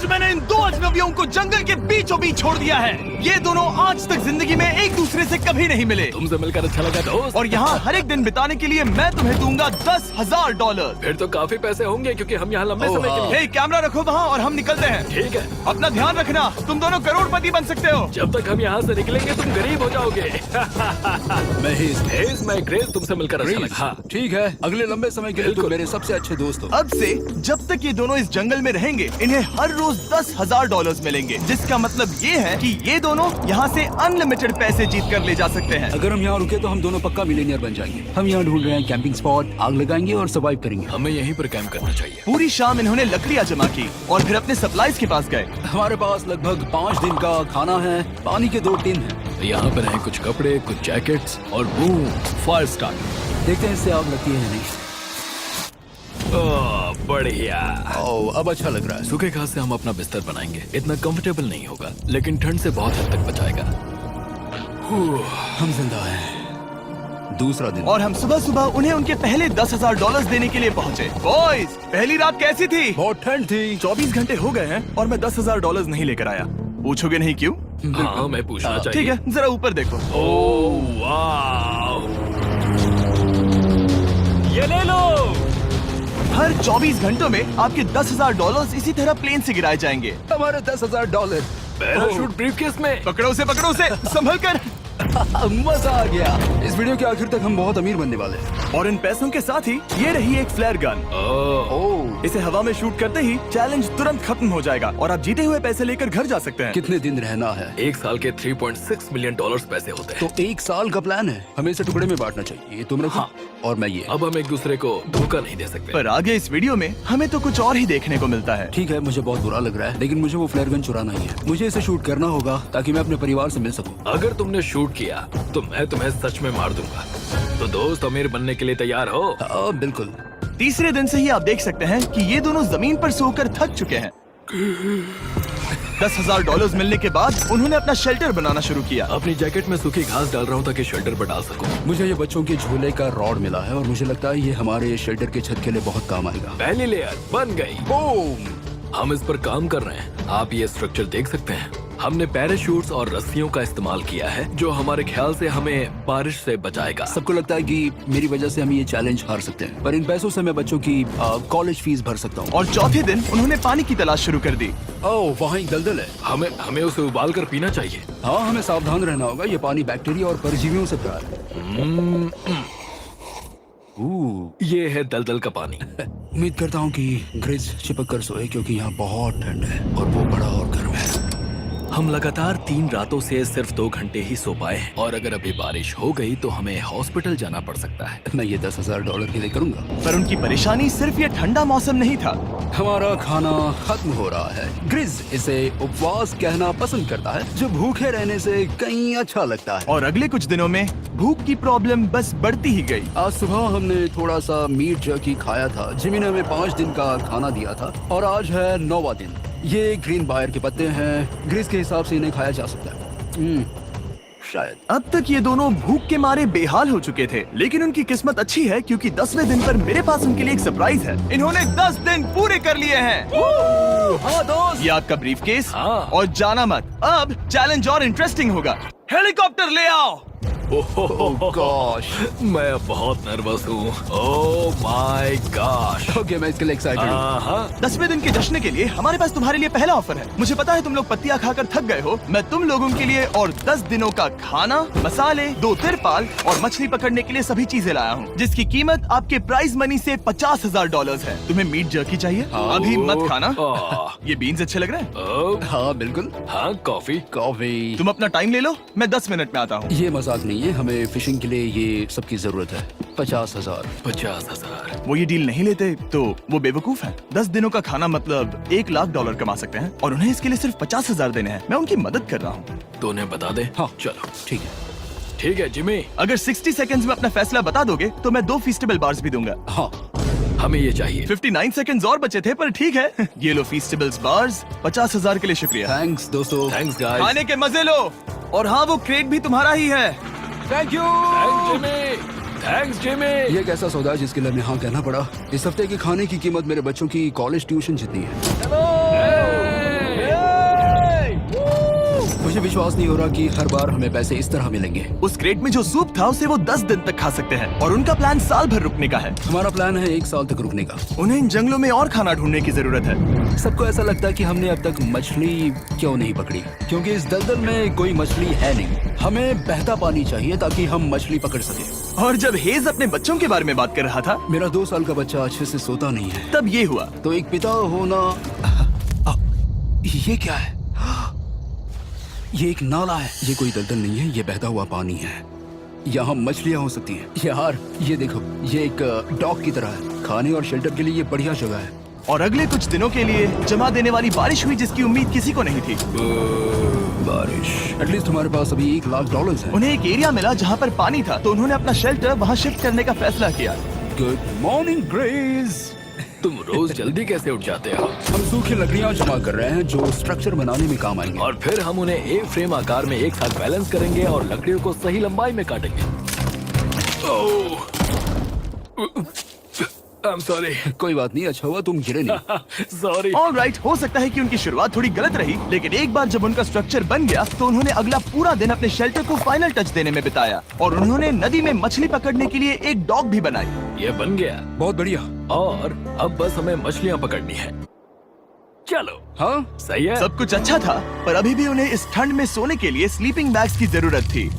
मैंने इन दो अजनबियों को जंगल के बीचों बीच छोड़ दिया है। ये दोनों आज तक जिंदगी में एक दूसरे से कभी नहीं मिले। तुमसे मिलकर अच्छा लगा दोस्त। और यहाँ हर एक दिन बिताने के लिए मैं तुम्हें दूंगा $10,000। फिर तो काफी पैसे होंगे क्योंकि हम यहाँ लंबे समय के लिए। हे, कैमरा रखो वहाँ और हम निकलते हैं। ठीक है। अपना ध्यान रखना, तुम दोनों करोड़पति बन सकते हो। जब तक हम यहाँ से निकलेंगे तुम गरीब हो जाओगे। मैं ग्रेस, तुमसे मिलकर अच्छा लगा। हाँ। ठीक है, अगले लंबे समय के लिए तुम मेरे सबसे अच्छे दोस्त हो। अब से जब तक ये दोनों इस जंगल में रहेंगे, इन्हें हर रोज $10,000 मिलेंगे, जिसका मतलब ये है कि ये दोनों यहाँ से अनलिमिटेड पैसे जीत कर ले जा सकते हैं। अगर हम यहाँ रुके तो हम दोनों पक्का मिलीनियर बन जाएंगे। हम यहाँ ढूंढ रहे हैं कैंपिंग स्पॉट, आग लगाएंगे और सर्वाइव करेंगे। हमें यहीं पर कैंप करना चाहिए। पूरी शाम इन्होंने लकड़ियाँ जमा की और फिर अपने सप्लाईज के पास गए। हमारे पास लगभग 5 दिन का खाना है, पानी के 2 टिन हैं। यहाँ पर हैं कुछ कपड़े, कुछ जैकेट्स और बूम, फायर स्टार्ट। देखते हैं इससे आग लगती है या नहीं। बढ़िया। अब अच्छा लग रहा है। सूखे घास से हम अपना बिस्तर बनाएंगे। इतना कंफर्टेबल नहीं होगा, लेकिन ठंड से बहुत हद तक बचाएगा। हम जिंदा हैं। दूसरा दिन और हम सुबह सुबह उन्हें उनके पहले $10,000 देने के लिए पहुँचे। बॉयज, पहली रात कैसी थी? बहुत ठंड थी। 24 घंटे हो गए हैं और मैं $10,000 नहीं लेकर आया। पूछोगे नहीं क्यों? हाँ, मैं पूछना चाहिए। ठीक है, जरा ऊपर देखो। ओह वाह, ये ले लो। हर 24 घंटों में आपके $10,000 इसी तरह प्लेन से गिराए जाएंगे। हमारे $10,000। पैराशूट ब्रीफकेस में। पकड़ो उसे संभल कर। मजा आ गया। इस वीडियो के आखिर तक हम बहुत अमीर बनने वाले हैं। और इन पैसों के साथ ही ये रही एक फ्लेयर गन। इसे हवा में शूट करते ही चैलेंज तुरंत खत्म हो जाएगा और आप जीते हुए पैसे लेकर घर जा सकते हैं। कितने दिन रहना है? 1 साल के $3.6 मिलियन पैसे होते हैं। तो 1 साल का प्लान है। हमें इसे टुकड़े में बांटना चाहिए। ये तुम रखो। हाँ। और मैं ये। अब हम एक दूसरे को धोखा नहीं दे सकते। पर आगे इस वीडियो में हमें तो कुछ और ही देखने को मिलता है। ठीक है, मुझे बहुत बुरा लग रहा है, लेकिन मुझे वो फ्लेयर गन चुराना ही है। मुझे इसे शूट करना होगा ताकि मैं अपने परिवार से मिल सकूं। अगर तुमने शूट किया तो मैं तुम्हें सच में मार दूंगा। तो दोस्त, अमीर बनने के लिए तैयार हो? बिल्कुल। तीसरे दिन से ही आप देख सकते हैं कि ये दोनों जमीन पर सोकर थक चुके हैं। $10,000 मिलने के बाद उन्होंने अपना शेल्टर बनाना शुरू किया। अपनी जैकेट में सूखी घास डाल रहा हूँ ताकि शेल्टर पर डाल सकूं। मुझे ये बच्चों के झूले का रॉड मिला है और मुझे लगता है ये हमारे शेल्टर के छत के लिए बहुत काम आएगा। पहली लेयर बन गई। बूम! हम इस पर काम कर रहे हैं। आप ये स्ट्रक्चर देख सकते हैं। हमने पैराशूट्स और रस्सियों का इस्तेमाल किया है, जो हमारे ख्याल से हमें बारिश से बचाएगा। सबको लगता है कि मेरी वजह से हम ये चैलेंज हार सकते हैं, पर इन पैसों से मैं बच्चों की कॉलेज फीस भर सकता हूँ। और चौथे दिन उन्होंने पानी की तलाश शुरू कर दी। ओह, वहाँ एक दलदल है। हमें उसे उबाल कर पीना चाहिए। हाँ, हमें सावधान रहना होगा। ये पानी बैक्टीरिया और परजीवियों से भरा है। ये है दलदल का पानी। उम्मीद करता हूँ कि ग्रिज चिपक कर सोए, क्योंकि यहाँ बहुत ठंड है और वो बड़ा और गर्म है। हम लगातार 3 रातों से सिर्फ 2 घंटे ही सो पाए हैं और अगर अभी बारिश हो गई तो हमें हॉस्पिटल जाना पड़ सकता है। मैं ये $10,000 के लिए करूंगा। पर उनकी परेशानी सिर्फ ये ठंडा मौसम नहीं था। हमारा खाना खत्म हो रहा है। ग्रिज इसे उपवास कहना पसंद करता है, जो भूखे रहने से कहीं अच्छा लगता है। और अगले कुछ दिनों में भूख की प्रॉब्लम बस बढ़ती ही गई। आज सुबह हमने थोड़ा सा मीट जर्की खाया था। जिमी ने हमें 5 दिन का खाना दिया था और आज है 9वां दिन। ये ग्रीन बायर के पत्ते हैं। ग्रिज के हिसाब से इन्हें खाया जा सकता है। शायद। अब तक ये दोनों भूख के मारे बेहाल हो चुके थे, लेकिन उनकी किस्मत अच्छी है क्योंकि 10वें दिन पर मेरे पास उनके लिए एक सरप्राइज है। इन्होंने 10 दिन पूरे कर लिए हैं। हाँ दोस्त, ये आपका ब्रीफकेस। हाँ। और जाना मत, अब चैलेंज और इंटरेस्टिंग होगा। हेलीकॉप्टर ले आओ। गॉश, मैं बहुत नर्वस हूँ। Oh my gosh. ओके, मैं इसके लिए एक्साइटेड हूँ। हाँ। 10वें दिन के जश्न के लिए हमारे पास तुम्हारे लिए पहला ऑफर है। मुझे पता है तुम लोग पत्तियां खाकर थक गए हो। मैं तुम लोगों के लिए और 10 दिनों का खाना, मसाले, 2 तिरपाल और मछली पकड़ने के लिए सभी चीजें लाया हूँ, जिसकी कीमत आपके प्राइज मनी से $50,000 है। तुम्हें मीट जर्की चाहिए? अभी मत खाना। ये बीन्स अच्छे लग रहे हैं। हाँ बिल्कुल। हाँ, कॉफी। तुम अपना टाइम ले लो, मैं 10 मिनट में आता हूँ। ये मजाक नहीं है, हमें फिशिंग के लिए ये सबकी जरूरत है। 50,000। 50,000। वो ये डील नहीं लेते तो वो बेवकूफ हैं। 10 दिनों का खाना मतलब $1,00,000 कमा सकते हैं और उन्हें इसके लिए सिर्फ 50,000 देने हैं। मैं उनकी मदद कर रहा हूँ। तो उन्हें बता दे। हाँ चलो ठीक है। ठीक है जिमी। अगर 60 सेकंड्स में अपना फैसला बता दोगे तो मैं 2 फीस्टेबल बार्स भी दूंगा। हाँ, हमें ये चाहिए। 59 सेकंड्स और बचे थे, पर ठीक है। ये लो फीस्टेबल्स बार्स। 50,000 के लिए शुक्रिया। थैंक्स दोस्तों। Thanks guys. खाने के मजे लो। और हाँ, वो क्रेट भी तुम्हारा ही है। Thank you. Thanks Jimmy. ये एक ऐसा सौदा है जिसके लिए हमें हाँ कहना पड़ा। इस हफ्ते के खाने की कीमत मेरे बच्चों की कॉलेज ट्यूशन जितनी है। विश्वास नहीं हो रहा कि हर बार हमें पैसे इस तरह मिलेंगे। उस क्रेट में जो सूप था उसे वो 10 दिन तक खा सकते हैं और उनका प्लान साल भर रुकने का है। हमारा प्लान है 1 साल तक रुकने का। उन्हें इन जंगलों में और खाना ढूंढने की जरूरत है। सबको ऐसा लगता है कि हमने अब तक मछली क्यों नहीं पकड़ी, क्योंकि इस दलदल में कोई मछली है नहीं। हमें बहता पानी चाहिए ताकि हम मछली पकड़ सके। और जब हेज अपने बच्चों के बारे में बात कर रहा था, मेरा 2 साल का बच्चा अच्छे से सोता नहीं है। तब ये हुआ। तो एक पिता होना, ये क्या है? ये एक नाला है। ये कोई दलदल नहीं है, ये बहता हुआ पानी है। यहाँ मछलियाँ हो सकती हैं। यार ये देखो, ये एक डॉक की तरह है। खाने और शेल्टर के लिए ये बढ़िया जगह है। और अगले कुछ दिनों के लिए जमा देने वाली बारिश हुई जिसकी उम्मीद किसी को नहीं थी। बारिश। एटलीस्ट हमारे पास अभी $1 लाख है। उन्हें एक एरिया मिला जहाँ पर पानी था, तो उन्होंने अपना शेल्टर वहाँ शिफ्ट करने का फैसला किया। Good morning grace. तुम रोज जल्दी कैसे उठ जाते हो? हम सूखी लकड़ियाँ जमा कर रहे हैं जो स्ट्रक्चर बनाने में काम आएंगे। और फिर हम उन्हें एक फ्रेम आकार में एक साथ बैलेंस करेंगे और लकड़ियों को सही लंबाई में काटेंगे। I'm sorry. कोई बात नहीं, अच्छा हुआ तुम गिरे नहीं। Sorry. ऑलराइट, हो सकता है कि उनकी शुरुआत थोड़ी गलत रही, लेकिन एक बार जब उनका स्ट्रक्चर बन गया तो उन्होंने अगला पूरा दिन अपने शेल्टर को फाइनल टच देने में बिताया और उन्होंने नदी में मछली पकड़ने के लिए एक डॉग भी बनाई। ये बन गया बहुत बढ़िया। और अब बस हमें मछलियाँ पकड़नी है। चलो। हाँ सही है। सब कुछ अच्छा था, पर अभी भी उन्हें इस ठंड में सोने के लिए स्लीपिंग बैग्स की जरूरत थी।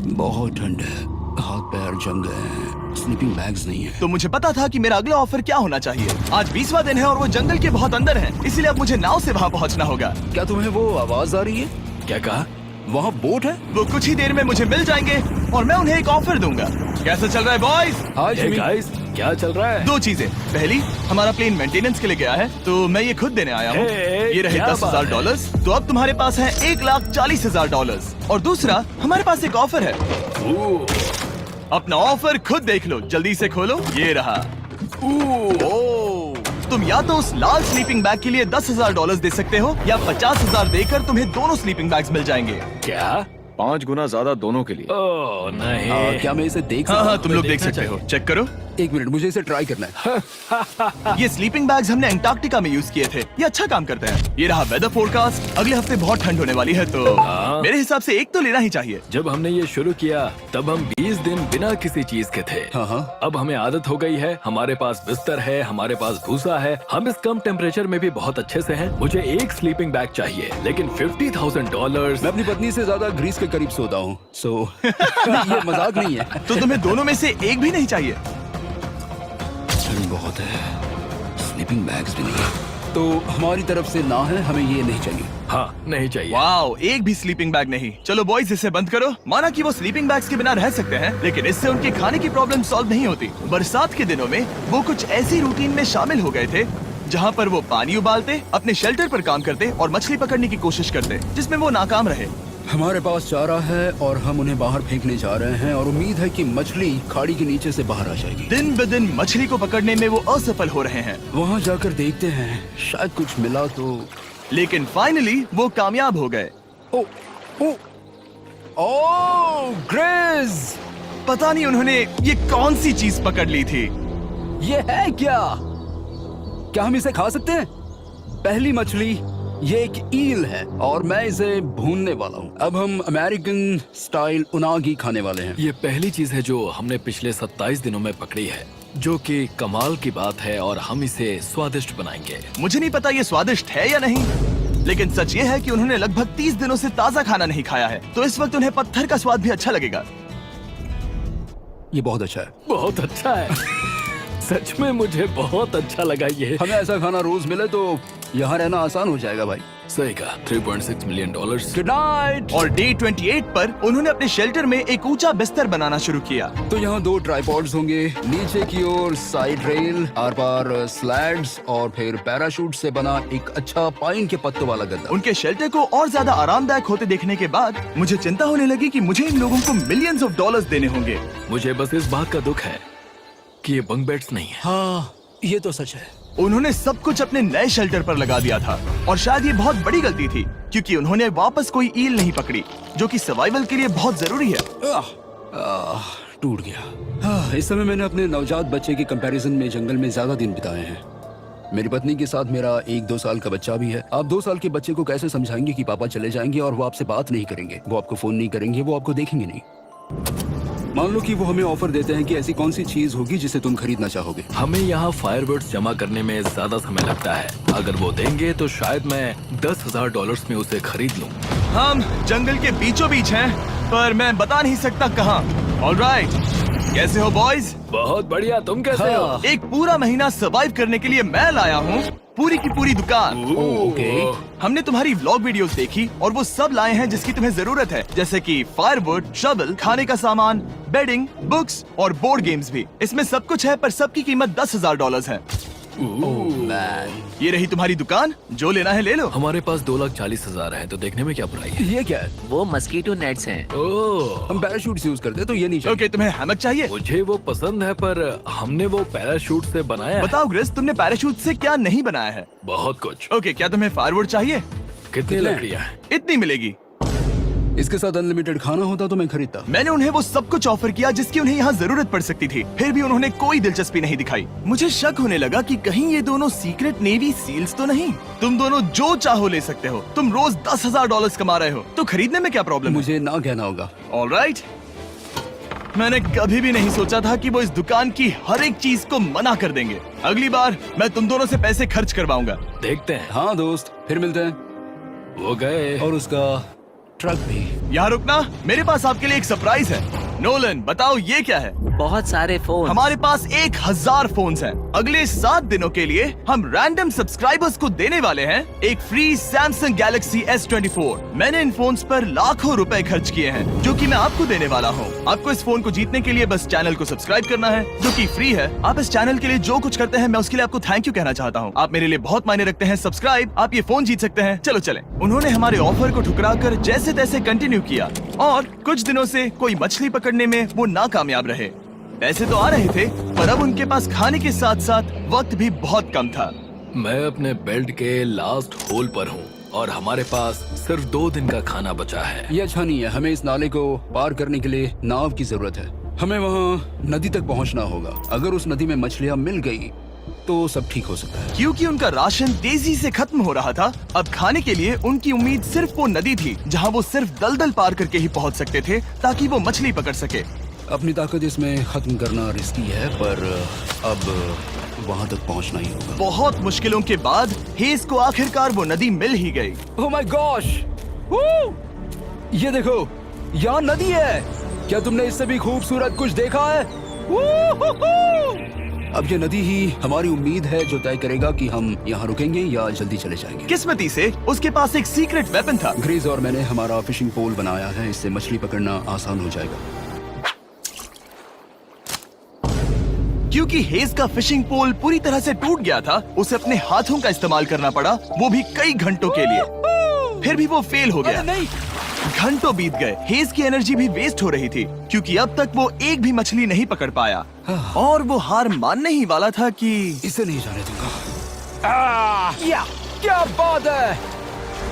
बहुत ठंड है, हाथ पैर जम गए हैं, स्लीपिंग बैग्स नहीं है। तो मुझे पता था कि मेरा अगला ऑफर क्या होना चाहिए। आज 20वां दिन है और वो जंगल के बहुत अंदर है, इसलिए अब मुझे नाव से वहाँ पहुँचना होगा। क्या तुम्हें वो आवाज आ रही है? क्या कहा? वहाँ बोट है? वो कुछ ही देर में मुझे मिल जाएंगे और मैं उन्हें एक ऑफर दूंगा। कैसा चल रहा है बॉयज? हाय Hey जिमी। guys, क्या चल रहा है? 2 चीजें। पहली, हमारा प्लेन मेंटेनेंस के लिए गया है, तो मैं ये खुद देने आया हूँ। Hey, ये रहे क्या $10,000, तो अब तुम्हारे पास है $1,40,000। और दूसरा, हमारे पास एक ऑफर है। अपना ऑफर खुद देख लो, जल्दी से खोलो। ये रहा। तुम या तो उस लाल स्लीपिंग बैग के लिए $10,000 दे सकते हो या 50,000 देकर तुम्हें दोनों स्लीपिंग बैग्स मिल जाएंगे। क्या? 5 गुना ज्यादा दोनों के लिए। ओह नहीं। क्या मैं इसे देख हाँ सकता हाँ, हूँ? तुम लोग देख देखना सकते हो। चाहिए। चेक करो। 1 मिनट, मुझे इसे ट्राई करना है। ये स्लीपिंग बैग्स हमने अंटार्कटिका में यूज किए थे। ये अच्छा काम करते हैं। ये रहा वेदर फोरकास्ट। अगले हफ्ते बहुत ठंड होने वाली है, तो हाँ। मेरे हिसाब से एक तो लेना ही चाहिए। जब हमने ये शुरू किया तब हम 20 दिन बिना किसी चीज के थे। हाँ। अब हमें आदत हो गई है। हमारे पास बिस्तर है, हमारे पास भूसा है। हम इस कम टेम्परेचर में भी बहुत अच्छे से हैं। मुझे एक स्लीपिंग बैग चाहिए, लेकिन $50,000। मैं अपनी पत्नी से ज्यादा ग्रीस के करीब सोता हूँ, सो ये मजाक नहीं है। तो तुम्हें दोनों में से एक भी नहीं चाहिए? ठंड बहुत है, स्लीपिंग बैग्स भी नहीं है। तो हमारी तरफ से ना है, हमें ये नहीं चाहिए। हाँ, नहीं चाहिए। वाओ, एक भी स्लीपिंग बैग नहीं। चलो बॉयज, इसे बंद करो। माना कि वो स्लीपिंग बैग्स के बिना रह सकते हैं, लेकिन इससे उनके खाने की प्रॉब्लम सॉल्व नहीं होती। बरसात के दिनों में वो कुछ ऐसी रूटीन में शामिल हो गए थे जहाँ पर वो पानी उबालते, अपने शेल्टर पर काम करते और मछली पकड़ने की कोशिश करते, जिसमें वो नाकाम रहे। हमारे पास चारा है और हम उन्हें बाहर फेंकने जा रहे हैं और उम्मीद है कि मछली खाड़ी के नीचे से बाहर आ जाएगी। दिन ब दिन मछली को पकड़ने में वो असफल हो रहे हैं, वहाँ जाकर देखते हैं, शायद कुछ मिला तो। लेकिन फाइनली वो कामयाब हो गए। ओ, ओ, ओ, ग्रेस! पता नहीं उन्होंने ये कौन सी चीज पकड़ ली थी। ये है क्या? क्या हम इसे खा सकते हैं? पहली मछली, ये एक ईल है और मैं इसे भूनने वाला हूँ। अब हम अमेरिकन स्टाइल उनागी खाने वाले हैं। ये पहली चीज है जो हमने पिछले 27 दिनों में पकड़ी है, जो कि कमाल की बात है और हम इसे स्वादिष्ट बनाएंगे। मुझे नहीं पता ये स्वादिष्ट है या नहीं, लेकिन सच ये है कि उन्होंने लगभग 30 दिनों से ताजा खाना नहीं खाया है, तो इस वक्त उन्हें पत्थर का स्वाद भी अच्छा लगेगा। ये बहुत अच्छा है। बहुत अच्छा है। सच में मुझे बहुत अच्छा लगा ये। हमें ऐसा खाना रोज मिले तो यहाँ रहना आसान हो जाएगा भाई। सही कहा। $3.6 मिलियन। Good night. और डे 28 पर उन्होंने अपने शेल्टर में एक ऊंचा बिस्तर बनाना शुरू किया। तो यहाँ 2 ट्राइपॉड्स होंगे, नीचे की ओर side rail, are par slides और फिर पैराशूट से बना एक अच्छा पाइन के पत्तों वाला गद्दा। उनके शेल्टर को और ज्यादा आरामदायक होते देखने के बाद मुझे चिंता होने लगी कि मुझे इन लोगों को मिलियंस ऑफ डॉलर्स देने होंगे। मुझे बस इस बात का दुख है कि ये बंक बेड्स नहीं है। हाँ, ये तो सच है। उन्होंने सब कुछ अपने नए शेल्टर पर लगा दिया था और शायद ये बहुत बड़ी गलती थी, क्योंकि उन्होंने वापस कोई ईल नहीं पकड़ी, जो कि सर्वाइवल के लिए बहुत जरूरी है। टूट गया। इस समय मैंने अपने नवजात बच्चे के कंपैरिजन में जंगल में ज्यादा दिन बिताए हैं। मेरी पत्नी के साथ मेरा 1-2 साल का बच्चा भी है। आप 2 साल के बच्चे को कैसे समझाएंगे कि पापा चले जाएंगे और वो आपसे बात नहीं करेंगे, वो आपको फोन नहीं करेंगे, वो आपको देखेंगे नहीं। मान लो कि वो हमें ऑफर देते हैं कि ऐसी कौन सी चीज होगी जिसे तुम खरीदना चाहोगे। हमें यहाँ फायरवर्ड्स जमा करने में ज्यादा समय लगता है। अगर वो देंगे तो शायद मैं $10,000 में उसे खरीद लूँ। हम जंगल के बीचों बीच हैं, पर मैं बता नहीं सकता कहाँ। ऑलराइट, कैसे हो बॉयज? बहुत बढ़िया, तुम कैसे हो? एक पूरा महीना सर्वाइव करने के लिए मैं लाया हूँ पूरी की पूरी दुकान। ओके। हमने तुम्हारी व्लॉग वीडियोस देखी और वो सब लाए हैं जिसकी तुम्हें जरूरत है, जैसे कि फायरवुड, शवल, खाने का सामान, बेडिंग, बुक्स और बोर्ड गेम्स भी। इसमें सब कुछ है, पर सबकी कीमत $10,000 है। मैन, ये रही तुम्हारी दुकान, जो लेना है ले लो। हमारे पास 2,40,000 है, तो देखने में क्या बुराई है? ये क्या है? वो मस्कीटो नेट्स हैं। ओह, हम पैराशूट यूज करते हैं तो ये नहीं चाहिए। ओके, तुम्हें हैमक चाहिए? मुझे वो पसंद है, पर हमने वो पैराशूट से बनाया है। बताओ ग्रेस, तुमने पैराशूट से क्या नहीं बनाया है? बहुत कुछ। ओके, क्या तुम्हें फायरवुड चाहिए? कितनी लकड़ियाँ हैं? इतनी मिलेगी। इसके साथ अनलिमिटेड खाना होता तो मैं खरीदता। मैंने उन्हें वो सब कुछ ऑफर किया जिसकी उन्हें यहाँ जरूरत पड़ सकती थी, फिर भी उन्होंने कोई दिलचस्पी नहीं दिखाई। मुझे शक होने लगा कि कहीं ये दोनों सीक्रेट नेवी सील्स तो नहीं। तुम दोनों जो चाहो ले सकते हो। तुम रोज $10,000 कमा रहे हो, तो खरीदने में क्या प्रॉब्लम है? मुझे ना कहना होगा। ऑलराइट, मैंने कभी भी नहीं सोचा था कि वो इस दुकान की हर एक चीज को मना कर देंगे। अगली बार मैं तुम दोनों से पैसे खर्च करवाऊंगा। देखते हैं। हाँ दोस्त, फिर मिलते हैं। वो गए। और उसका ट्रक भी। यहाँ रुकना, मेरे पास आपके लिए एक सरप्राइज है। नोलन, बताओ ये क्या है? बहुत सारे फोन। हमारे पास 1,000 फोन्स हैं। अगले 7 दिनों के लिए हम रैंडम सब्सक्राइबर्स को देने वाले हैं एक फ्री सैमसंग गैलेक्सी S24। मैंने इन फोन्स पर लाखों रुपए खर्च किए हैं, जो कि मैं आपको देने वाला हूँ। आपको इस फोन को जीतने के लिए बस चैनल को सब्सक्राइब करना है, जो कि फ्री है। आप इस चैनल के लिए जो कुछ करते हैं, मैं उसके लिए आपको थैंक यू कहना चाहता हूँ। आप मेरे लिए बहुत मायने रखते हैं। सब्सक्राइब, आप ये फोन जीत सकते हैं। चलो चले। उन्होंने हमारे ऑफर को ठुकरा कर जैसे तैसे कंटिन्यू किया, और कुछ दिनों से कोई मछली पकड़ने में वो नाकामयाब रहे। पैसे तो आ रहे थे, पर अब उनके पास खाने के साथ साथ वक्त भी बहुत कम था। मैं अपने बेल्ट के लास्ट होल पर हूँ और हमारे पास सिर्फ 2 दिन का खाना बचा है। ये अच्छा नहीं है। हमें इस नाले को पार करने के लिए नाव की जरूरत है। हमें वहाँ नदी तक पहुँचना होगा। अगर उस नदी में मछलियाँ मिल गई तो सब ठीक हो सकता है। क्योंकि उनका राशन तेजी से खत्म हो रहा था, अब खाने के लिए उनकी उम्मीद सिर्फ वो नदी थी, जहाँ वो सिर्फ दलदल पार करके ही पहुँच सकते थे, ताकि वो मछली पकड़ सके। अपनी ताकत इसमें खत्म करना रिस्की है, पर अब वहाँ तक पहुँचना ही होगा। बहुत मुश्किलों के बाद हेज को आखिरकार वो नदी मिल ही गई। Oh my gosh! ये देखो, यहाँ नदी है। क्या तुमने इससे भी खूबसूरत कुछ देखा है? अब ये नदी ही हमारी उम्मीद है जो तय करेगा कि हम यहाँ रुकेंगे या जल्दी चले जाएंगे। किस्मती से उसके पास एक सीक्रेट वेपन था। ग्रीज और मैंने हमारा फिशिंग पोल बनाया है, इससे मछली पकड़ना आसान हो जाएगा। क्योंकि हेज का फिशिंग पोल पूरी तरह से टूट गया था, उसे अपने हाथों का इस्तेमाल करना पड़ा, वो भी कई घंटों के लिए। फिर भी वो फेल हो गया। नहीं, घंटों बीत गए। हेज की एनर्जी भी वेस्ट हो रही थी, क्योंकि अब तक वो एक भी मछली नहीं पकड़ पाया, और वो हार मानने ही वाला था कि इसे नहीं जाने दूंगा। या क्या बात है!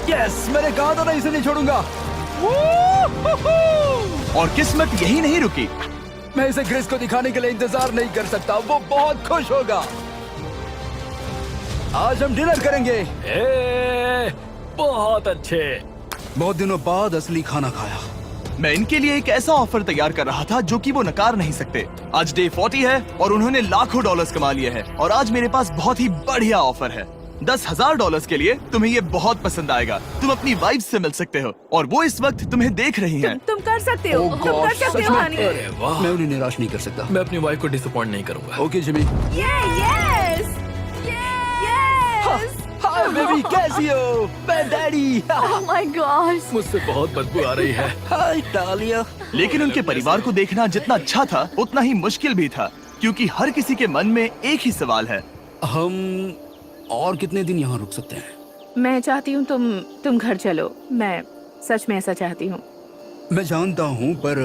यस, मैंने कहा था ना इसे नहीं छोड़ूंगा। और किस्मत यही नहीं रुकी। मैं इसे ग्रेस को दिखाने के लिए इंतजार नहीं कर सकता। वो बहुत खुश होगा। आज हम डिनर करेंगे। बहुत अच्छे। बहुत दिनों बाद असली खाना खाया। मैं इनके लिए एक ऐसा ऑफर तैयार कर रहा था जो कि वो नकार नहीं सकते। आज डे 40 है और उन्होंने लाखों डॉलर्स कमा लिए हैं, और आज मेरे पास बहुत ही बढ़िया ऑफर है। $10,000 के लिए तुम्हें ये बहुत पसंद आएगा। तुम अपनी वाइफ से मिल सकते हो, और वो इस वक्त तुम्हें देख रही हैं। तुम कर सकते हो। Oh तुम कर gosh, सकते सच हो में? हनी। अरे वाह, मैं उन्हें निराश नहीं कर सकता। मैं अपनी वाइफ को डिसअपॉइंट नहीं करूंगा। Okay Jimmy. Yes hi baby, कैसी हो? मैं डैडी। Oh my God. मुझसे बहुत बदबू आ रही है। हाय डालिया। लेकिन उनके परिवार को देखना जितना अच्छा था, उतना ही मुश्किल भी था, क्योंकि हर किसी के मन में एक ही सवाल है। हम और कितने दिन यहाँ रुक सकते हैं? मैं चाहती हूँ तुम घर चलो। मैं सच में ऐसा चाहती हूँ। मैं जानता हूँ, पर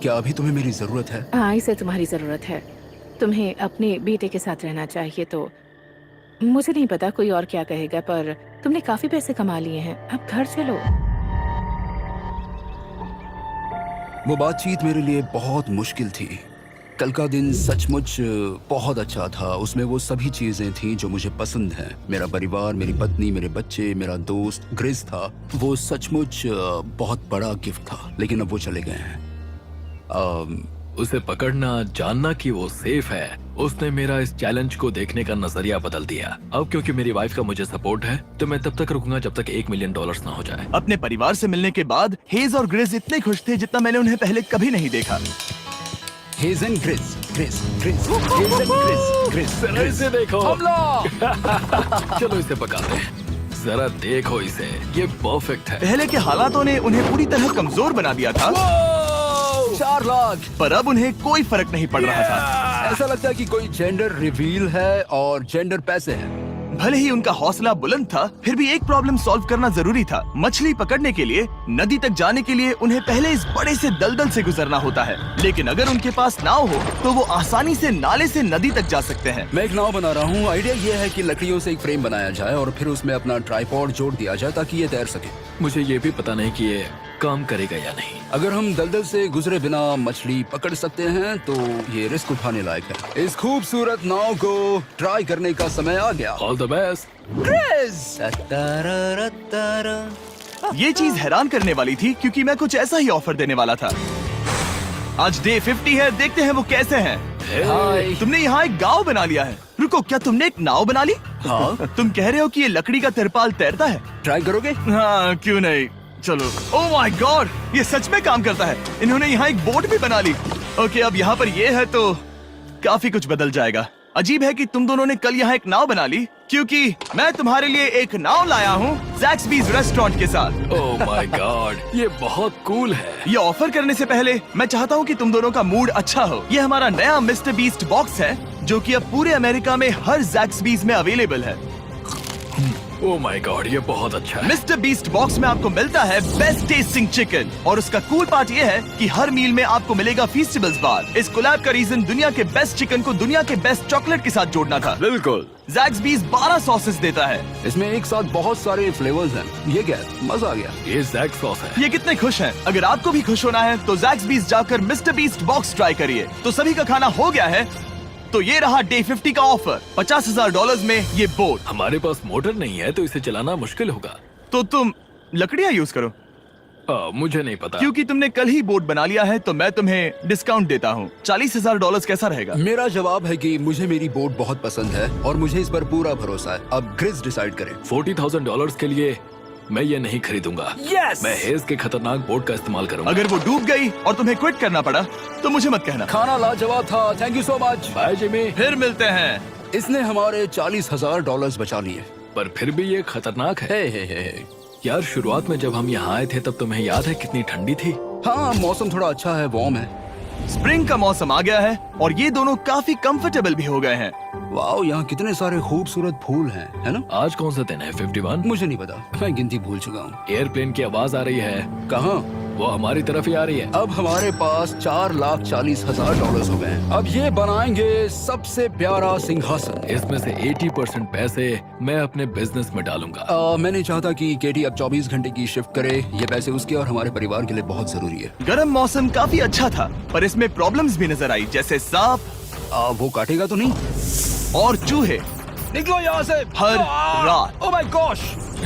क्या अभी तुम्हें मेरी जरूरत है? हाँ, इसे तुम्हारी जरूरत है। तुम्हें अपने बेटे के साथ रहना चाहिए। तो मुझे नहीं पता कोई और क्या कहेगा, पर तुमने काफी पैसे कमा लिए हैं, अब घर चलो। वो बातचीत मेरे लिए बहुत मुश्किल थी। कल का दिन सचमुच बहुत अच्छा था। उसमें वो सभी चीजें थी जो मुझे पसंद हैं। मेरा परिवार, मेरी पत्नी, मेरे बच्चे, मेरा दोस्त ग्रिस था। वो सचमुच बहुत बड़ा गिफ्ट था, लेकिन अब वो चले गए हैं। उसे पकड़ना, जानना कि वो सेफ है, उसने मेरा इस चैलेंज को देखने का नजरिया बदल दिया। अब क्योंकि मेरी वाइफ का मुझे सपोर्ट है, तो मैं तब तक रुकूंगा जब तक $1 मिलियन ना हो जाए। अपने परिवार से मिलने के बाद हेज और ग्रिस इतने खुश थे जितना मैंने उन्हें पहले कभी नहीं देखा। हेज एंड ग्रिस, ग्रिस, ग्रिस, हेज एंड ग्रिस, ग्रिस, जरा ग्रिस। इसे देखो। हमला! चलो इसे पकाते हैं। जरा देखो इसे, ये परफेक्ट है। पहले के हालातों ने उन्हें पूरी तरह कमजोर बना दिया था, 4 लाख। पर अब उन्हें कोई फर्क नहीं पड़ रहा था। ऐसा लगता है कि कोई जेंडर रिवील है और जेंडर पैसे हैं। भले ही उनका हौसला बुलंद था, फिर भी एक प्रॉब्लम सॉल्व करना जरूरी था। मछली पकड़ने के लिए नदी तक जाने के लिए उन्हें पहले इस बड़े से दलदल से गुजरना होता है, लेकिन अगर उनके पास नाव हो तो वो आसानी से नाले से नदी तक जा सकते हैं। मैं एक नाव बना रहा हूँ। आइडिया ये है कि लकड़ियों से एक फ्रेम बनाया जाए और फिर उसमें अपना ट्राइपॉड जोड़ दिया जाए ताकि ये तैर सके। मुझे ये भी पता नहीं कि ये काम करेगा या नहीं। अगर हम दलदल से गुजरे बिना मछली पकड़ सकते हैं तो ये रिस्क उठाने लायक है। इस खूबसूरत नाव को ट्राई करने का समय आ गया। All the best. ये चीज हैरान करने वाली थी क्योंकि मैं कुछ ऐसा ही ऑफर देने वाला था। आज डे 50 है, देखते हैं वो कैसे हैं। हाय। तुमने यहाँ एक गांव बना लिया है। रुको, क्या तुमने एक नाव बना ली? हाँ। तुम कह रहे हो कि ये लकड़ी का तिरपाल तैरता है? ट्राई करोगे? हाँ, क्यों नहीं। चलो। ओह माय गॉड, ये सच में काम करता है। इन्होंने यहाँ एक बोट भी बना ली। ओके, अब यहाँ पर ये है तो काफी कुछ बदल जाएगा। अजीब है कि तुम दोनों ने कल यहाँ एक नाव बना ली, क्योंकि मैं तुम्हारे लिए एक नाव लाया हूँ ज़ैक्सबीज़ रेस्टोरेंट के साथ। ओह माय गॉड, ये बहुत कूल है। ये ऑफर करने से पहले मैं चाहता हूँ कि तुम दोनों का मूड अच्छा हो। ये हमारा नया मिस्टर बीस्ट बॉक्स है, जो कि अब पूरे अमेरिका में हर ज़ैक्सबीज़ में अवेलेबल है। ओह माय गॉड, ये बहुत अच्छा है। मिस्टर बीस्ट बॉक्स में आपको मिलता है बेस्ट टेस्टिंग चिकन, और उसका कूल पार्ट ये है कि हर मील में आपको मिलेगा फीस्टेबल्स बार। इस कोलैब का रीजन दुनिया के बेस्ट चिकन को दुनिया के बेस्ट चॉकलेट के साथ जोड़ना था। बिल्कुल। ज़ैक्सबीज़ 12 सॉसेस देता है। इसमें एक साथ बहुत सारे फ्लेवर्स हैं। ये क्या है? मजा आ गया। ये जैक सॉस है। ये कितने खुश हैं। अगर आपको भी खुश होना है तो ज़ैक्सबीज़ जाकर मिस्टर बीस्ट बॉक्स ट्राई करिए। तो सभी का खाना हो गया है, तो ये रहा डे 50 का ऑफर। $50,000 में ये बोट। हमारे पास मोटर नहीं है तो इसे चलाना मुश्किल होगा। तो तुम लकड़ियाँ यूज करो। मुझे नहीं पता। क्योंकि तुमने कल ही बोट बना लिया है तो मैं तुम्हें डिस्काउंट देता हूँ। $40,000 कैसा रहेगा? मेरा जवाब है कि मुझे मेरी बोट बहुत पसंद है और मुझे इस पर पूरा भरोसा है। अब ग्रिस डिसाइड करे। $40,000 के लिए मैं ये नहीं खरीदूंगा। Yes! मैं हेज के खतरनाक बोट का इस्तेमाल करूंगा। अगर वो डूब गई और तुम्हें क्विट करना पड़ा तो मुझे मत कहना। खाना लाजवाब था। Thank you so much. Bye Jimmy. फिर मिलते हैं। इसने हमारे $40,000 बचा लिए। पर फिर भी ये खतरनाक है। हे। यार, शुरुआत में जब हम यहाँ आए थे तब तुम्हें याद है कितनी ठंडी थी? हाँ, मौसम थोड़ा अच्छा है, वार्म है। स्प्रिंग का मौसम आ गया है और ये दोनों काफी कंफर्टेबल भी हो गए हैं। वाओ, यहाँ कितने सारे खूबसूरत फूल हैं, है ना? आज कौन सा दिन है? 51? मुझे नहीं पता, मैं गिनती भूल चुका हूँ। एयरप्लेन की आवाज आ रही है। कहाँ? वो हमारी तरफ ही आ रही है। अब हमारे पास $4,40,000 हो गए हैं। अब ये बनाएंगे सबसे प्यारा सिंहासन। इसमें से 80% पैसे मैं अपने बिजनेस में डालूंगा। मैं नहीं चाहता कि केटी अब 24 घंटे की शिफ्ट करे। ये पैसे उसके और हमारे परिवार के लिए बहुत जरूरी है। गर्म मौसम काफी अच्छा था, पर इसमें प्रॉब्लम्स भी नजर आई, जैसे सांप वो काटेगा तो नहीं? और चूहे निकलो यहाँ से हर रात। Oh my gosh!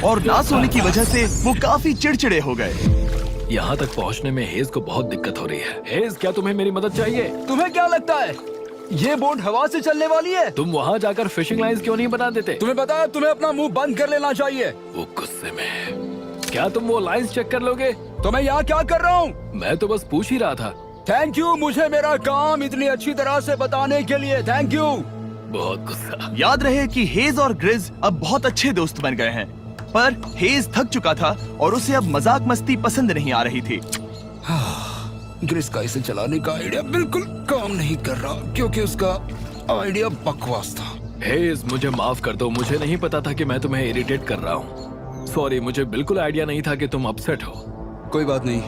और ना सोने की वजह से वो काफी चिड़चिड़े हो गए। यहाँ तक पहुँचने में हेज को बहुत दिक्कत हो रही है। हेज, क्या तुम्हें मेरी मदद चाहिए? तुम्हें क्या लगता है ये बोट हवा से चलने वाली है? तुम वहाँ जाकर फिशिंग लाइंस क्यों नहीं बना देते? तुम्हें पता है, तुम्हें अपना मुंह बंद कर लेना चाहिए। वो गुस्से में। क्या तुम वो लाइंस चेक कर लोगे? तो मैं यहाँ क्या कर रहा हूँ? मैं तो बस पूछ ही रहा था। थैंक यू, मुझे मेरा काम इतनी अच्छी तरह से बताने के लिए। Thank you. बहुत गुस्सा। याद रहे कि हेज और ग्रिज अब बहुत अच्छे दोस्त बन गए हैं, पर हेज थक चुका था और उसे अब मजाक मस्ती पसंद नहीं आ रही थी। ग्रिस का इसे चलाने का आइडिया बिल्कुल काम नहीं कर रहा क्योंकि उसका आइडिया बकवास था। हेज, मुझे माफ कर दो। मुझे नहीं पता था कि मैं तुम्हें इरिटेट कर रहा हूँ। सॉरी, मुझे बिल्कुल आइडिया नहीं था कि तुम अपसेट हो। कोई बात नहीं।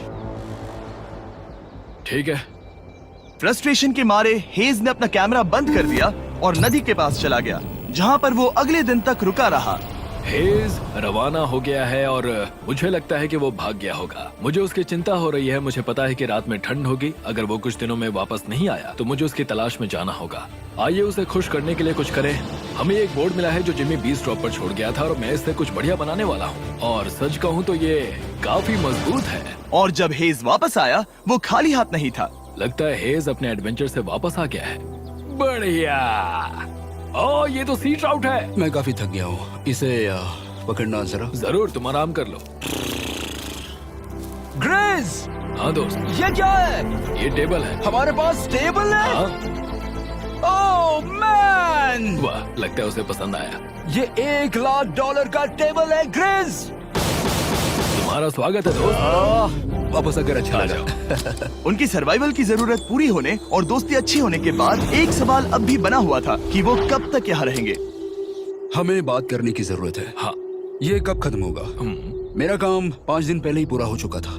ठीक है। फ्रस्ट्रेशन के मारे हेज ने अपना कैमरा बंद कर दिया और नदी के पास चला गया, जहाँ पर वो अगले दिन तक रुका रहा। हेज रवाना हो गया है और मुझे लगता है कि वो भाग गया होगा। मुझे उसकी चिंता हो रही है। मुझे पता है कि रात में ठंड होगी। अगर वो कुछ दिनों में वापस नहीं आया तो मुझे उसकी तलाश में जाना होगा। आइए उसे खुश करने के लिए कुछ करें। हमें एक बोर्ड मिला है जो जिमी बीस ड्रॉप पर छोड़ गया था और मैं इससे कुछ बढ़िया बनाने वाला हूँ। और सच कहूँ तो ये काफी मजबूत है। और जब हेज वापस आया वो खाली हाथ नहीं था। लगता है हेज अपने एडवेंचर से वापस आ गया है। बढ़िया। ओ, ये तो सी ट्राउट है। मैं काफी थक गया हूँ, इसे पकड़ना जरा। जरूर, तुम आराम कर लो। ग्रिज, हाँ दोस्त, ये क्या है? ये टेबल है। हमारे पास टेबल है। हाँ, ओह मैन, वाह, लगता है उसे पसंद आया। ये $1,00,000 का टेबल है ग्रिज। तुम्हारा स्वागत है दोस्त। वापस आकर अच्छा आ लगा। जाओ। उनकी सर्वाइवल की जरूरत पूरी होने और दोस्ती अच्छी होने के बाद एक सवाल अब भी बना हुआ था कि वो कब तक यहाँ रहेंगे। हमें बात करने की जरूरत है। हाँ, ये कब खत्म होगा? मेरा काम 5 दिन पहले ही पूरा हो चुका था।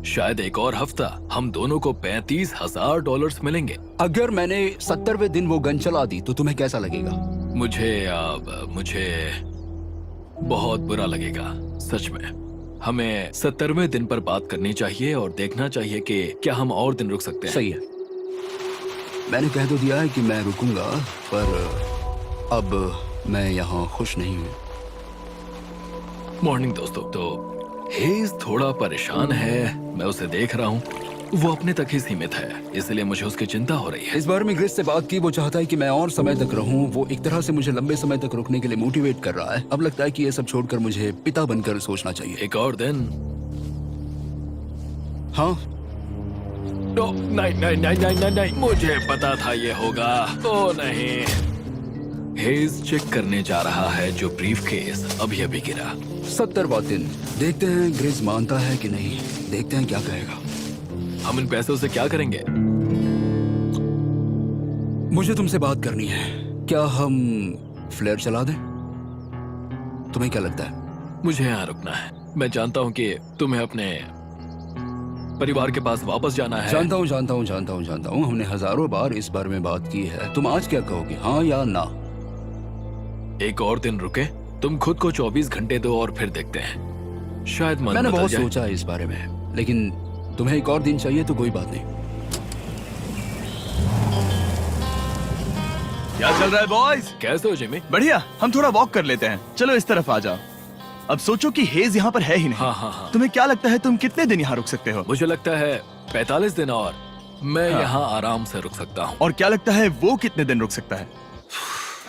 शायद एक और हफ्ता। हम दोनों को $35,000 मिलेंगे। अगर मैंने 70वें दिन वो गन चला दी तो तुम्हें कैसा लगेगा? मुझे बहुत बुरा लगेगा, सच में। हमें 70वें दिन पर बात करनी चाहिए और देखना चाहिए कि क्या हम और दिन रुक सकते हैं। सही है। मैंने कह तो दिया है कि मैं रुकूंगा, पर अब मैं यहाँ खुश नहीं हूँ। मॉर्निंग दोस्तों। तो हेज थोड़ा परेशान है, मैं उसे देख रहा हूँ। वो अपने तक ही सीमित है, इसलिए मुझे उसकी चिंता हो रही है। इस बार में ग्रिस से बात की, वो चाहता है कि मैं और समय तक रहूं। वो एक तरह से मुझे लंबे समय तक रुकने के लिए मोटिवेट कर रहा है। अब लगता है कि ये सब छोड़कर मुझे पिता बनकर सोचना चाहिए। एक और दिन। हाँ, नहीं नहीं नहीं नहीं नहीं नहीं, मुझे पता था ये होगा। ओ नहीं। हेज चेक करने जा रहा है जो ब्रीफ केस अभी अभी गिरा। 70वां दिन। देखते हैं ग्रिस मानता है कि नहीं। देखते हैं क्या कहेगा। हम इन पैसों से क्या करेंगे? मुझे तुमसे बात करनी है। क्या हम फ्लेयर चला दें? तुम्हें क्या लगता है? मुझे यहाँ रुकना है। मैं जानता हूँ कि तुम्हें अपने परिवार के पास वापस जाना है। जानता हूँ। हमने हजारों बार इस बारे में बात की है। तुम आज क्या कहोगे, हाँ या ना? एक और दिन रुके। तुम खुद को 24 घंटे दो और फिर देखते हैं। शायद मन मैंने बदल बहुत जाए। सोचा है इस बारे में, लेकिन तुम्हें एक और दिन चाहिए तो कोई बात नहीं। क्या चल रहा है बॉयज? कैसे हो जिमी? बढ़िया। हम थोड़ा वॉक कर लेते हैं। चलो इस तरफ आ जाओ। अब सोचो कि हेज यहाँ पर है ही नहीं। हाँ। तुम्हें क्या लगता है तुम कितने दिन यहाँ रुक सकते हो? मुझे लगता है 45 दिन और मैं यहाँ आराम से रुक सकता हूँ। और क्या लगता है वो कितने दिन रुक सकता है?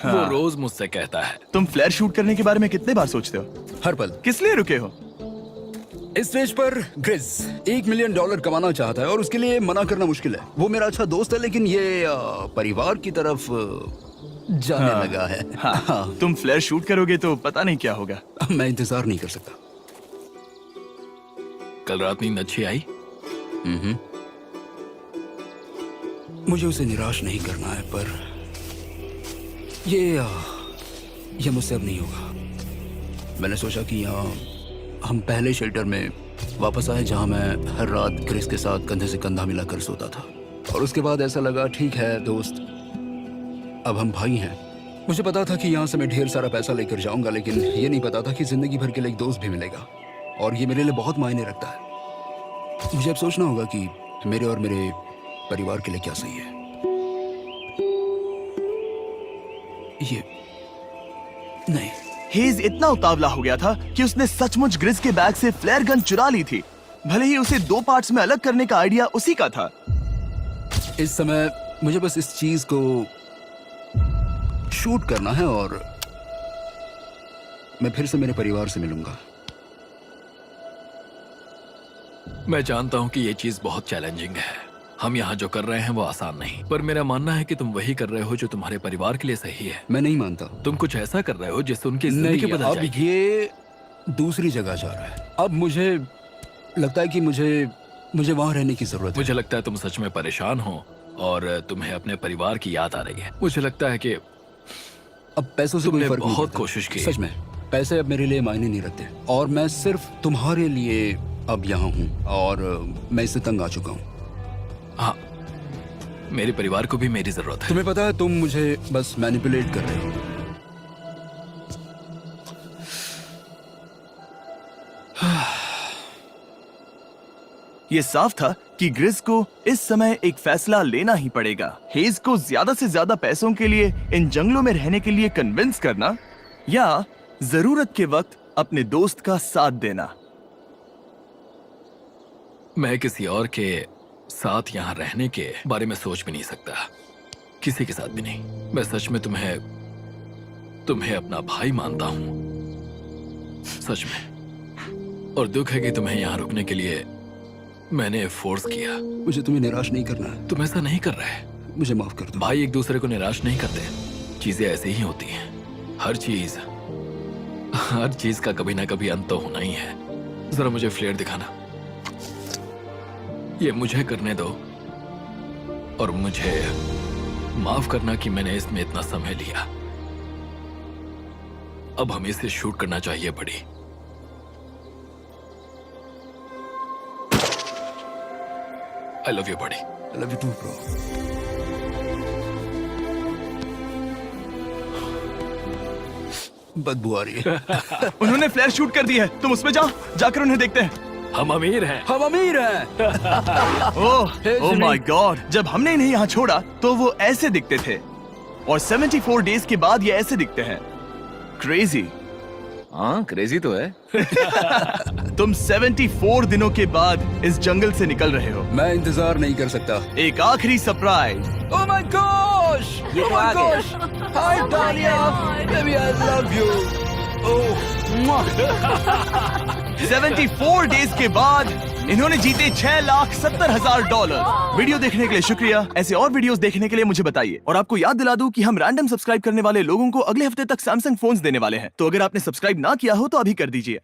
वो रोज मुझसे कहता है। तुम फ्लेयर शूट करने के बारे में कितने बार सोचते हो? हर पल। किस लिए रुके हो? इस स्टेज पर ग्रिस $1 मिलियन कमाना चाहता है और उसके लिए मना करना मुश्किल है। वो मेरा अच्छा दोस्त है, लेकिन ये परिवार की तरफ जाने लगा है। हाँ। तुम फ्लेयर शूट करोगे तो पता नहीं क्या होगा। मैं इंतजार नहीं कर सकता। कल रात नींद अच्छी आई? मुझे उसे निराश नहीं करना है, पर ये मुझसे अब नहीं होगा। मैंने सोचा कि यहाँ हम पहले शेल्टर में वापस आए जहाँ मैं हर रात ग्रिस के साथ कंधे से कंधा मिलाकर सोता था। और उसके बाद ऐसा लगा, ठीक है दोस्त, अब हम भाई हैं। मुझे पता था कि यहाँ से मैं ढेर सारा पैसा लेकर जाऊंगा, लेकिन ये नहीं पता था कि जिंदगी भर के लिए एक दोस्त भी मिलेगा। और ये मेरे लिए बहुत मायने रखता है। मुझे अब सोचना होगा कि मेरे और मेरे परिवार के लिए क्या सही है। ये नहीं। हेज इतना उतावला हो गया था कि उसने सचमुच ग्रिस के बैग से फ्लेयर गन चुरा ली थी। भले ही उसे 2 पार्ट्स में अलग करने का आइडिया उसी का था। इस समय मुझे बस इस चीज को शूट करना है और मैं फिर से मेरे परिवार से मिलूंगा। मैं जानता हूँ कि ये चीज बहुत चैलेंजिंग है। हम यहाँ जो कर रहे हैं वो आसान नहीं, पर मेरा मानना है कि तुम वही कर रहे हो जो तुम्हारे परिवार के लिए सही है। मैं नहीं मानता। तुम कुछ ऐसा कर रहे हो जिससे उनकी जिंदगी नहीं, बदल अब जाएगी। ये दूसरी जगह जा रहा है। अब मुझे लगता है कि मुझे वहां रहने की जरूरत है। मुझे लगता है तुम सच में परेशान हो और तुम्हें अपने परिवार की याद आ रही है। मुझे लगता है कि अब पैसों से कोई तुमने फर्क नहीं बहुत पड़ता। कोशिश की। सच में पैसे अब मेरे लिए मायने नहीं रखते और मैं सिर्फ तुम्हारे लिए अब यहाँ हूँ और मैं इससे तंग आ चुका हूँ। हाँ, मेरे परिवार को भी मेरी जरूरत है। तुम्हें पता है, तुम मुझे बस मैनिपुलेट कर रहे हो। ये साफ था कि ग्रिस को इस समय एक फैसला लेना ही पड़ेगा। हेज को ज्यादा से ज्यादा पैसों के लिए इन जंगलों में रहने के लिए कन्विंस करना या जरूरत के वक्त अपने दोस्त का साथ देना। मैं किसी और के साथ यहाँ रहने के बारे में सोच भी नहीं सकता, किसी के साथ भी नहीं। मैं सच में तुम्हें अपना भाई मानता हूँ, सच में। और दुख है कि तुम्हें यहाँ रुकने के लिए मैंने फोर्स किया। मुझे तुम्हें निराश नहीं करना है। तुम ऐसा नहीं कर रहे। मुझे माफ कर दो। भाई एक दूसरे को निराश नहीं करते, चीजें ऐसे ही होती हैं। हर चीज का कभी ना कभी अंत तो होना ही है। जरा मुझे फ्लेयर दिखाना। ये मुझे करने दो और मुझे माफ करना कि मैंने इसमें इतना समय लिया। अब हमें इसे शूट करना चाहिए बड़ी। आई लव यू बड़ी। I love you too, bro. बदबू आ रही है। उन्होंने फ्लैर शूट कर दी है, तुम उसमें जाकर उन्हें देखते हैं। हम अमीर हैं। हम अमीर हैं। ओह माय गॉड, जब हमने इन्हें यहाँ छोड़ा तो वो ऐसे दिखते थे और 74 डेज के बाद ये ऐसे दिखते हैं। क्रेजी। हाँ क्रेजी तो है। तुम 74 दिनों के बाद इस जंगल से निकल रहे हो। मैं इंतजार नहीं कर सकता। एक आखिरी सरप्राइज। Oh my gosh! ये तो आ गया। Hi Dahlia, baby I love you. Oh, mwah. 74 days के बाद इन्होंने जीते $6,70,000। वीडियो देखने के लिए शुक्रिया। ऐसे और वीडियोस देखने के लिए मुझे बताइए। और आपको याद दिला दूं कि हम रैंडम सब्सक्राइब करने वाले लोगों को अगले हफ्ते तक सैमसंग फोन्स देने वाले हैं। तो अगर आपने सब्सक्राइब ना किया हो तो अभी कर दीजिए।